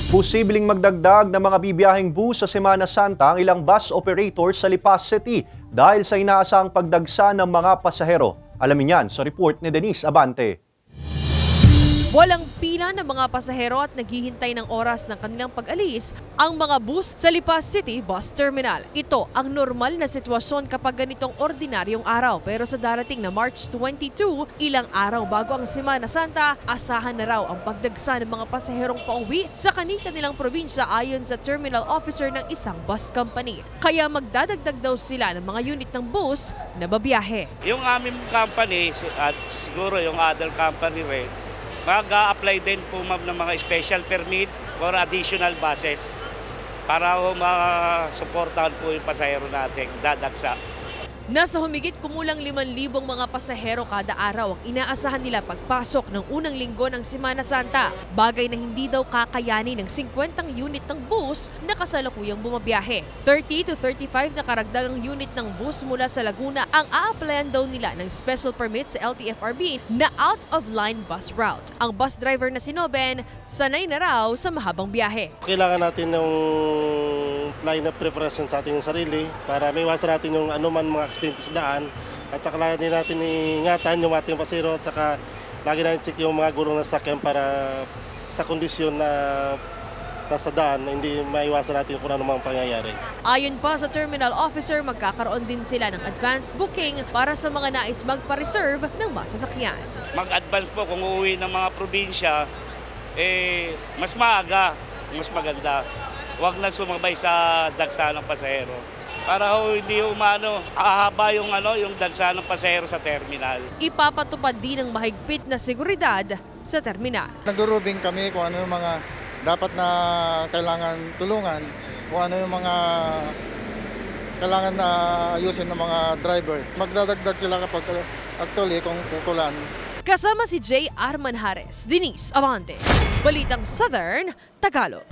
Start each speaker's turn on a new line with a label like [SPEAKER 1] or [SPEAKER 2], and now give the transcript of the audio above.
[SPEAKER 1] Posibleng magdagdag ng mga bibiyaheng bus sa Semana Santa ang ilang bus operators sa Lipas City dahil sa inaasahang pagdagsa ng mga pasahero. Alamin yan sa report ni Denise Abante.
[SPEAKER 2] Walang pila ng mga pasahero at naghihintay ng oras ng kanilang pag-alis ang mga bus sa Lipas City Bus Terminal. Ito ang normal na sitwasyon kapag ganitong ordinaryong araw. Pero sa darating na March 22, ilang araw bago ang Semana Santa, asahan na raw ang pagdagsa ng mga pasaherong pauwi sa kanilang probinsya ayon sa terminal officer ng isang bus company. Kaya magdadagdag daw sila ng mga unit ng bus na babiyahe.
[SPEAKER 3] Yung aming company at siguro yung other company rin, mag-a-apply din po ma'am ng mga special permit or additional buses para ma-supportahan po yung pasahero natin dadagsa.
[SPEAKER 2] Nasa humigit kumulang 5,000 mga pasahero kada araw ang inaasahan nila pagpasok ng unang linggo ng Semana Santa. Bagay na hindi daw kakayanin ng 50 unit ng bus na kasalukuyang bumabiyahe. 30 to 35 na karagdagang unit ng bus mula sa Laguna ang a-applyan daw nila ng special permit sa LTFRB na out-of-line bus route. Ang bus driver na si Noben, sanay na raw sa mahabang biyahe.
[SPEAKER 4] Kailangan natin ng line of preparation sa ating sarili para may iwasan natin yung anuman mga aksidente sa daan at saka lagi natin ingatan yung ating pasero at saka lagi natin check yung mga gulong na sakyan para sa kondisyon na nasa daan hindi maiwasan natin kung anumang pangyayari.
[SPEAKER 2] Ayon pa sa terminal officer, magkakaroon din sila ng advanced booking para sa mga nais magpa-reserve ng masasakyan.
[SPEAKER 3] Mag-advance po kung uuwi ng mga probinsya, mas maaga, mas maganda. Huwag na sumabay sa dagsa ng pasahero. Para hindi ahaba yung dagsa ng pasahero sa terminal.
[SPEAKER 2] Ipapatupad din ang mahigpit na seguridad sa terminal.
[SPEAKER 5] Nagdurubing kami kung ano yung mga dapat na kailangan tulungan, kung ano yung mga kailangan na ayusin ng mga driver. Magdadagdag sila kapag actually kung kukulan.
[SPEAKER 2] Kasama si J. Arman Hares, Denise Abante, Balitang Southern, Tagalog.